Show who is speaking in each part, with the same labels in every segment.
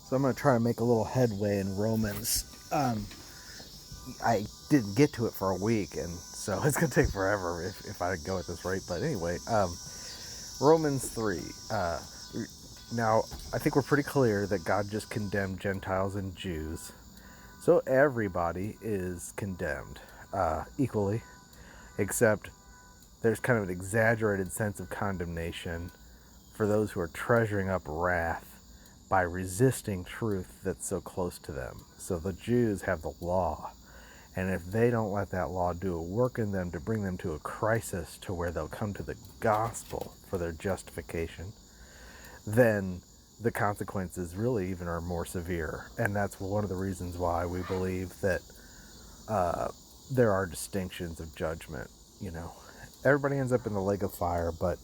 Speaker 1: So I'm going to try to make a little headway in Romans. I didn't get to it for a week, and so it's going to take forever if I go at this rate. But anyway, Romans 3. Now, I think we're pretty clear that God just condemned Gentiles and Jews. So everybody is condemned equally, except there's kind of an exaggerated sense of condemnation for those who are treasuring up wrath by resisting truth that's so close to them. So the Jews have the law, and if they don't let that law do a work in them to bring them to a crisis to where they'll come to the gospel for their justification, then the consequences really even are more severe. And that's one of the reasons why we believe that there are distinctions of judgment. You know, everybody ends up in the lake of fire, but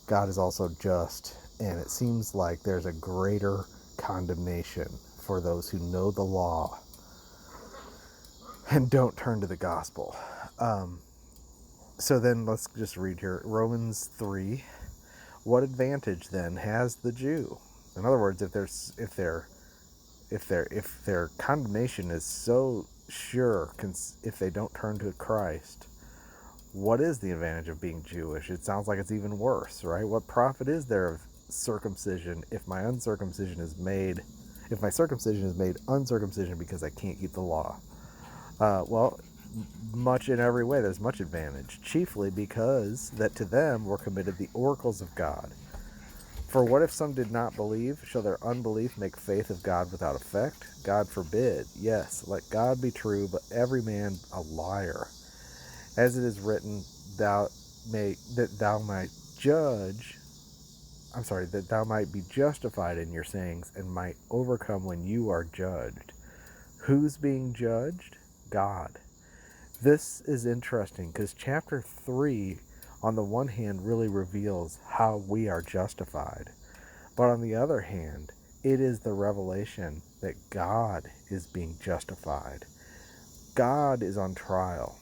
Speaker 1: God is also just, and it seems like there's a greater condemnation for those who know the law and don't turn to the gospel. So then let's just read here, Romans 3. What advantage then has the Jew? In other words, if their condemnation is so sure, if they don't turn to Christ, what is the advantage of being Jewish? It sounds like it's even worse, right? What profit is there of circumcision if my circumcision is made uncircumcision because I can't keep the law? Well, much in every way, there's much advantage, chiefly because that to them were committed the oracles of God. For what if some did not believe? Shall their unbelief make faith of God without effect? God forbid. Yes, let God be true, but every man a liar. As it is written, that thou might be justified in your sayings and might overcome when you are judged. Who's being judged? God. This is interesting because chapter 3, on the one hand, really reveals how we are justified. But on the other hand, it is the revelation that God is being justified. God is on trial.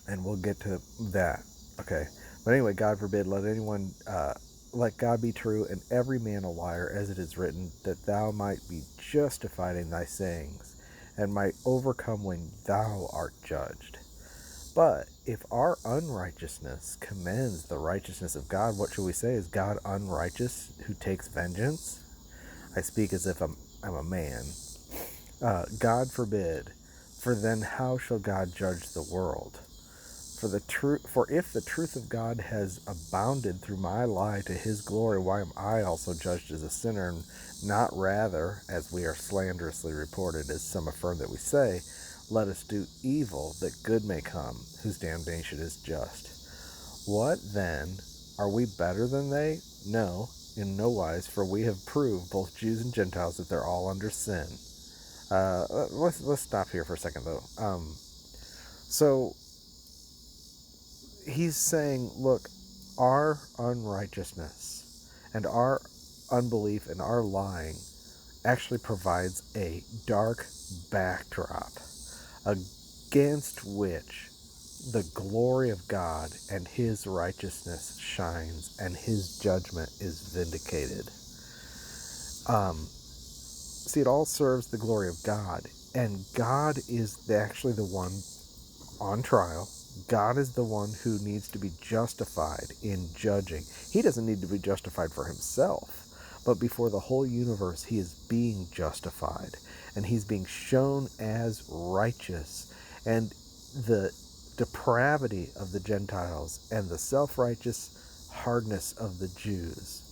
Speaker 1: And we'll get to that. Okay. But anyway, God forbid, let God be true and every man a liar, as it is written, that thou might be justified in thy sayings, and might overcome when thou art judged. But if our unrighteousness commends the righteousness of God, what shall we say? Is God unrighteous who takes vengeance? I speak as if I'm a man. God forbid. For then how shall God judge the world? For if the truth of God has abounded through my lie to his glory, why am I also judged as a sinner, and not rather, as we are slanderously reported, as some affirm that we say, let us do evil that good may come, whose damnation is just. What then? Are we better than they? No, in no wise, for we have proved, both Jews and Gentiles, that they're all under sin. Let's stop here for a second, though. So he's saying, look, our unrighteousness and our unbelief and our lying actually provides a dark backdrop against which the glory of God and his righteousness shines and his judgment is vindicated. See, it all serves the glory of God, and God is actually the one on trial. God is the one who needs to be justified in judging. He doesn't need to be justified for himself, but before the whole universe, he is being justified, and he's being shown as righteous. And the depravity of the Gentiles and the self-righteous hardness of the Jews,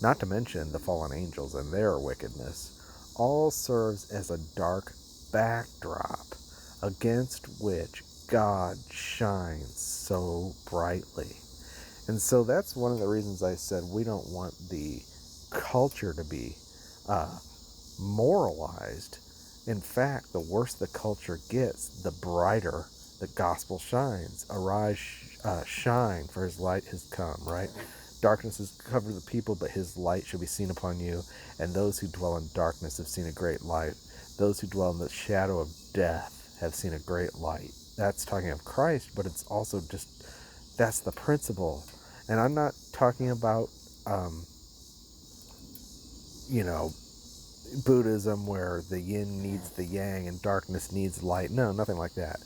Speaker 1: not to mention the fallen angels and their wickedness, all serves as a dark backdrop against which God shines so brightly. And so that's one of the reasons I said we don't want the culture to be moralized. In fact, the worse the culture gets, the brighter the gospel shines. Arise, shine, for his light has come, right? Darkness has covered the people, but his light shall be seen upon you. And those who dwell in darkness have seen a great light. Those who dwell in the shadow of death have seen a great light. That's talking of Christ, but it's also just, that's the principle. And I'm not talking about, Buddhism where the yin needs the yang and darkness needs light. No, nothing like that.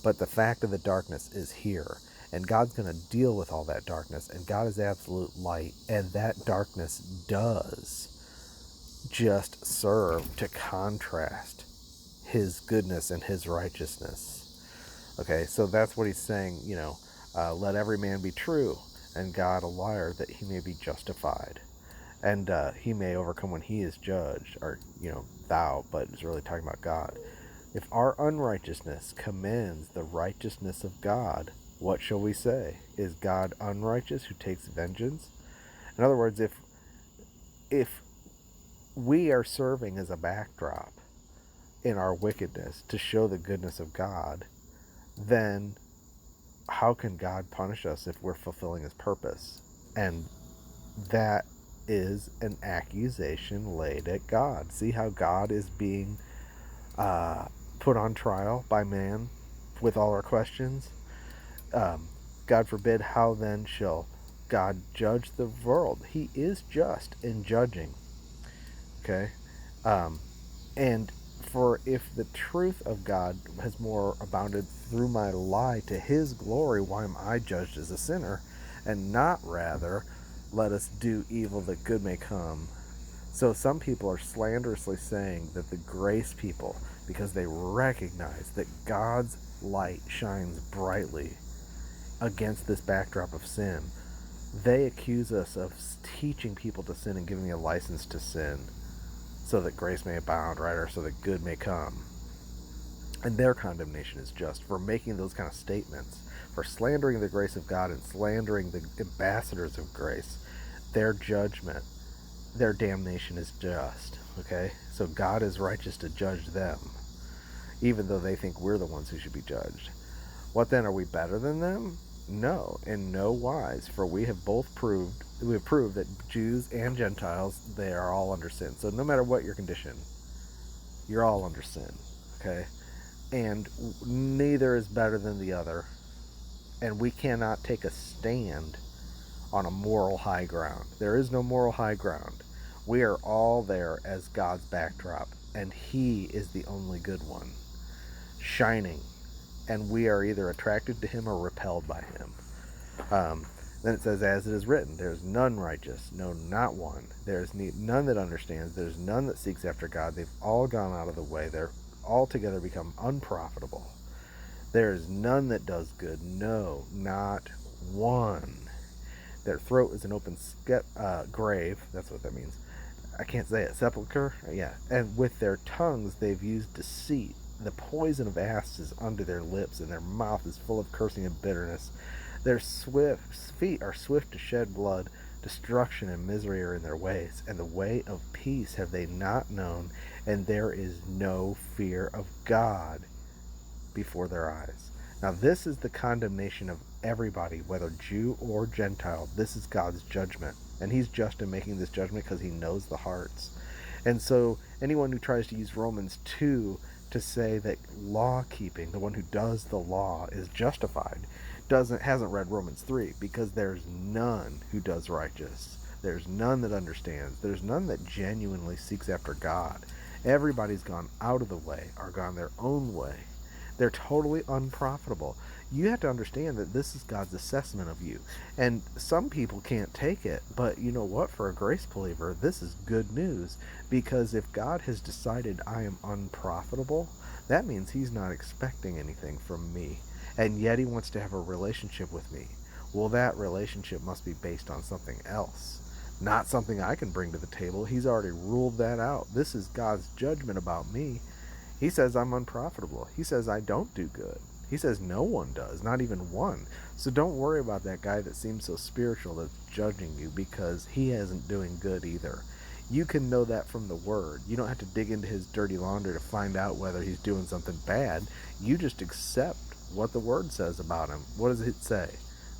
Speaker 1: But the fact of the darkness is here. And God's going to deal with all that darkness. And God is absolute light. And that darkness does just serve to contrast his goodness and his righteousness. Okay, so that's what he's saying, let every man be true and God a liar, that he may be justified. And he may overcome when he is judged, or, thou, but it's really talking about God. If our unrighteousness commends the righteousness of God, what shall we say? Is God unrighteous who takes vengeance? In other words, if we are serving as a backdrop in our wickedness to show the goodness of God, then how can God punish us if we're fulfilling his purpose? And that is an accusation laid at God. See how God is being put on trial by man with all our questions? God forbid, how then shall God judge the world? He is just in judging. Okay? And for if the truth of God has more abounded through my lie to his glory, why am I judged as a sinner? And not rather, let us do evil that good may come. So some people are slanderously saying that the grace people, because they recognize that God's light shines brightly against this backdrop of sin, they accuse us of teaching people to sin and giving a license to sin so that grace may abound, right? Or so that good may come. And their condemnation is just for making those kind of statements, for slandering the grace of God and slandering the ambassadors of grace. Their judgment, their damnation is just. Okay? So God is righteous to judge them, even though they think we're the ones who should be judged. What then? Are we better than them? No, in no wise, for we have proved that Jews and Gentiles, they are all under sin. So no matter what your condition, you're all under sin. Okay? And neither is better than the other. And we cannot take a stand on a moral high ground. There is no moral high ground. We are all there as God's backdrop, and he is the only good one, shining. And we are either attracted to him or repelled by him. Then it says, as it is written, there is none righteous, no, not one. There is none that understands. There is none that seeks after God. They've all gone out of the way. They're altogether become unprofitable. There is none that does good, no, not one. Their throat is an open grave. That's what that means. I can't say it. Sepulcher? Yeah. And with their tongues they've used deceit. The poison of asps is under their lips, and their mouth is full of cursing and bitterness. Their feet are swift to shed blood. Destruction and misery are in their ways, and the way of peace have they not known, and there is no fear of God before their eyes. Now this is the condemnation of everybody, whether Jew or Gentile. This is God's judgment, and he's just in making this judgment because he knows the hearts. And so anyone who tries to use Romans 2 to say that law keeping, the one who does the law, is justified, hasn't read Romans 3, because there's none who does righteous. There's none that understands. There's none that genuinely seeks after God. Everybody's gone out of the way, or gone their own way. They're totally unprofitable. You have to understand that this is God's assessment of you. And some people can't take it, but you know what? For a grace believer, this is good news, because if God has decided I am unprofitable, that means he's not expecting anything from me. And yet he wants to have a relationship with me. Well, that relationship must be based on something else, not something I can bring to the table. He's already ruled that out. This is God's judgment about me. He says I'm unprofitable. He says I don't do good. He says no one does, not even one. So don't worry about that guy that seems so spiritual that's judging you, because he isn't doing good either. You can know that from the Word. You don't have to dig into his dirty laundry to find out whether he's doing something bad. You just accept what the Word says about him. What does it say?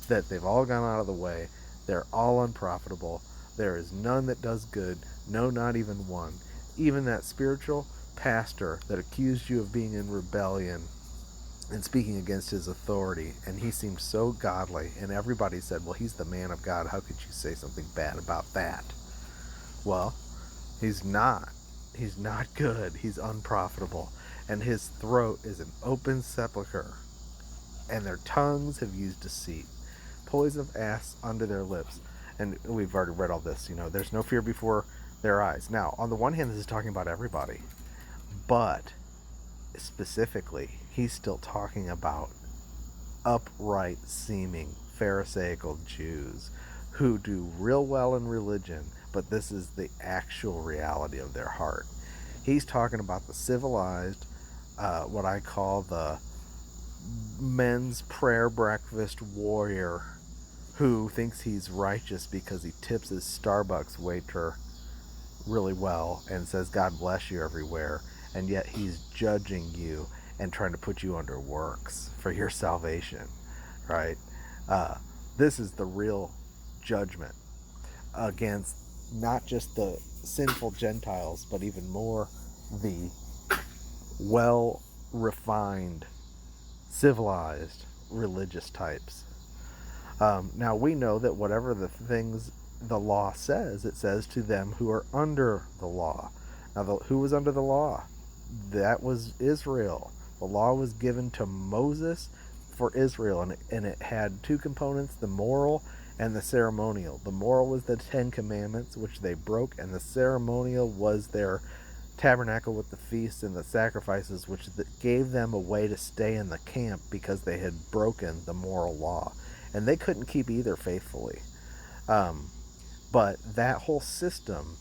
Speaker 1: That they've all gone out of the way. They're all unprofitable. There is none that does good. No, not even one. Even that spiritual pastor that accused you of being in rebellion and speaking against his authority, and he seemed so godly, and everybody said, well, he's the man of God. How could you say something bad about that? Well, he's not. He's not good. He's unprofitable. And his throat is an open sepulchre, and their tongues have used deceit. Poison of asps under their lips. And we've already read all this. There's no fear before their eyes. Now, on the one hand, this is talking about everybody. But specifically, he's still talking about upright seeming Pharisaical Jews who do real well in religion, but this is the actual reality of their heart. He's talking about the civilized, what I call the men's prayer breakfast warrior who thinks he's righteous because he tips his Starbucks waiter really well and says God bless you everywhere, and yet he's judging you and trying to put you under works for your salvation, right? This is the real judgment against not just the sinful Gentiles, but even more the well-refined, civilized religious types. Now we know that whatever the things the law says, it says to them who are under the law. Now, who was under the law? That was Israel. The law was given to Moses for Israel, and it had two components, the moral and the ceremonial. The moral was the 10 Commandments, which they broke, and the ceremonial was their tabernacle with the feasts and the sacrifices, which gave them a way to stay in the camp because they had broken the moral law. And they couldn't keep either faithfully. But that whole system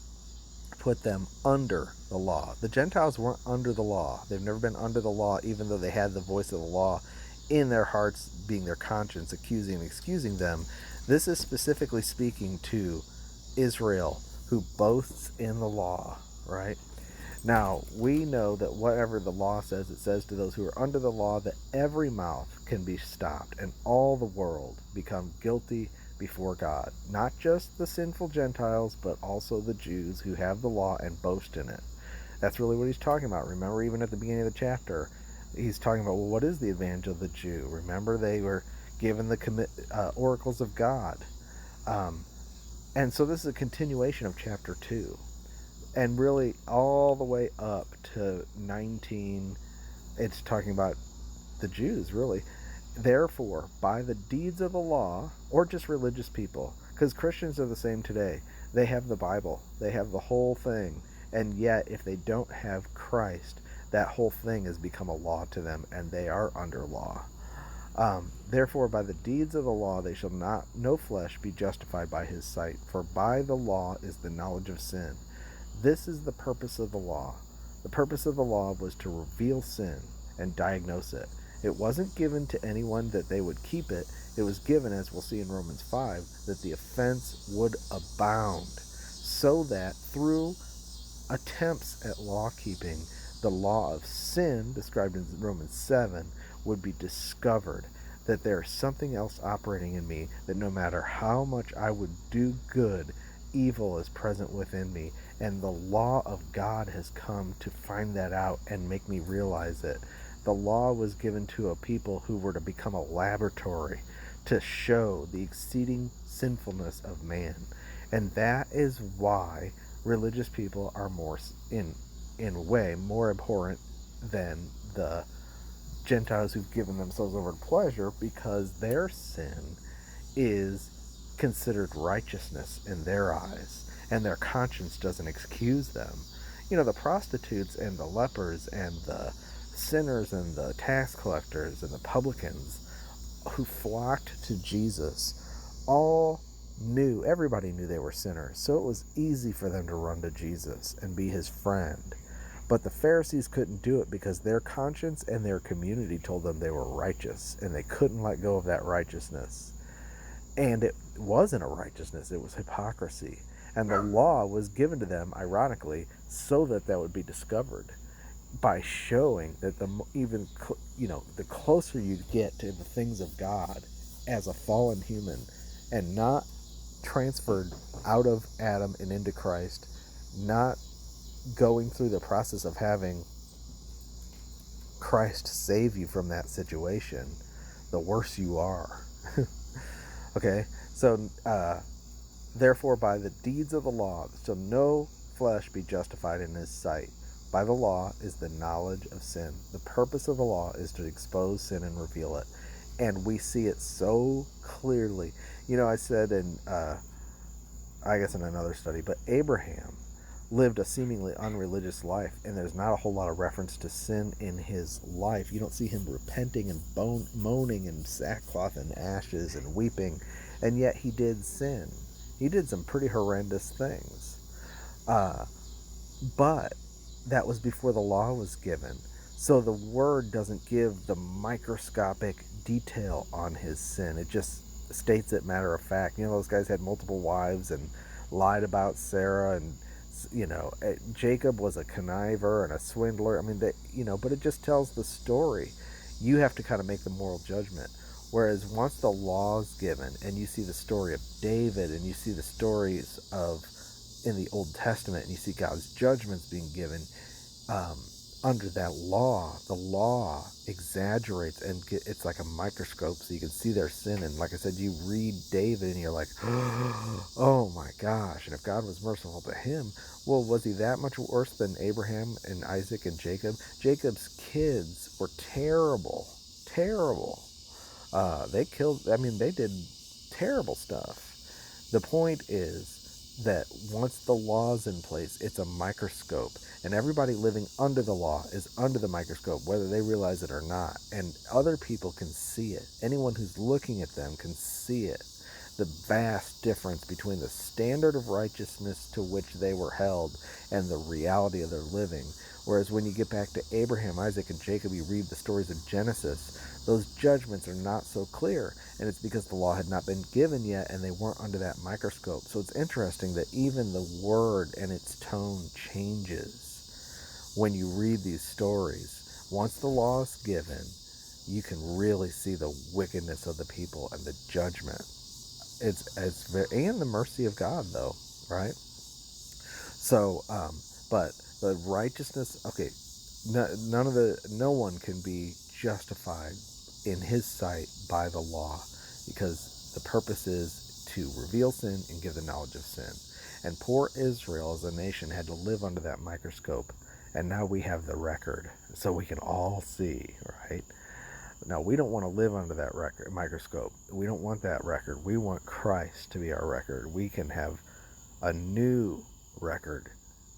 Speaker 1: put them under the law. The Gentiles weren't under the law. They've never been under the law, even though they had the voice of the law in their hearts, being their conscience, accusing and excusing them. This is specifically speaking to Israel, who boasts in the law, right? Now, we know that whatever the law says, it says to those who are under the law that every mouth can be stopped and all the world become guilty before God. Not just the sinful Gentiles, but also the Jews who have the law and boast in it. That's really what he's talking about. Remember, even at the beginning of the chapter, he's talking about, well, what is the advantage of the Jew? Remember, they were given the oracles of God. And so this is a continuation of chapter 2. And really, all the way up to 19, it's talking about the Jews, really. Therefore, by the deeds of the law, or just religious people, because Christians are the same today. They have the Bible. They have the whole thing. And yet, if they don't have Christ, that whole thing has become a law to them, and they are under law. Therefore, by the deeds of the law, they shall no flesh be justified by his sight. For by the law is the knowledge of sin. This is the purpose of the law. The purpose of the law was to reveal sin and diagnose it. It wasn't given to anyone that they would keep it. It was given, as we'll see in Romans 5, that the offense would abound, so that through attempts at law keeping, the law of sin, described in Romans 7, would be discovered, that there is something else operating in me, that no matter how much I would do good, evil is present within me. And the law of God has come to find that out and make me realize it. The law was given to a people who were to become a laboratory to show the exceeding sinfulness of man. And that is why religious people are more, in a way, more abhorrent than the Gentiles who've given themselves over to pleasure, because their sin is considered righteousness in their eyes, and their conscience doesn't excuse them. The prostitutes and the lepers and the sinners and the tax collectors and the publicans who flocked to Jesus everybody knew they were sinners, so it was easy for them to run to Jesus and be his friend. But the Pharisees couldn't do it because their conscience and their community told them they were righteous, and they couldn't let go of that righteousness. And it wasn't a righteousness, it was hypocrisy. And the law was given to them, ironically, so that would be discovered, by showing that the closer you get to the things of God as a fallen human, and not transferred out of Adam and into Christ, not going through the process of having Christ save you from that situation, the worse you are. Okay, so therefore by the deeds of the law, so no flesh be justified in his sight by the law is the knowledge of sin. The purpose of the law is to expose sin and reveal it. And we see it so clearly. I said I guess in another study, but Abraham lived a seemingly unreligious life, and there's not a whole lot of reference to sin in his life. You don't see him repenting and moaning in sackcloth and ashes and weeping, and yet he did sin. He did some pretty horrendous things. But that was before the law was given. So the word doesn't give the microscopic detail on his sin. It just states it matter of fact. Those guys had multiple wives and lied about Sarah, and Jacob was a conniver and a swindler. I mean, but it just tells the story. You have to kind of make the moral judgment. Whereas once the law is given, and you see the story of David, and you see the stories of in the Old Testament, and you see God's judgments being given under that law, the law exaggerates, and it's like a microscope, so you can see their sin. And like I said, you read David, and you're like, oh my gosh, and if God was merciful to him, well, was he that much worse than Abraham and Isaac and Jacob? Jacob's kids were terrible. They did terrible stuff. The point is that once the law's in place, it's a microscope, and everybody living under the law is under the microscope, whether they realize it or not, and other people can see it. Anyone who's looking at them can see it. The vast difference between the standard of righteousness to which they were held and the reality of their living. Whereas when you get back to Abraham, Isaac, and Jacob, you read the stories of Genesis, those judgments are not so clear, and it's because the law had not been given yet and they weren't under that microscope. So it's interesting that even the word and its tone changes when you read these stories. Once the law is given, you can really see the wickedness of the people and the judgment. It's very, and the mercy of God, though, right? So, but the righteousness, okay, no one can be justified in his sight by the law, because the purpose is to reveal sin and give the knowledge of sin. And poor Israel as a nation had to live under that microscope, and now we have the record, so we can all see, right? Now, we don't want to live under that microscope. We don't want that record. We want Christ to be our record. We can have a new record.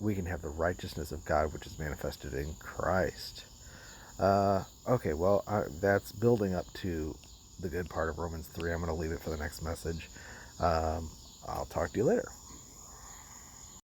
Speaker 1: We can have the righteousness of God, which is manifested in Christ. Okay, well, that's building up to the good part of Romans 3. I'm going to leave it for the next message. I'll talk to you later.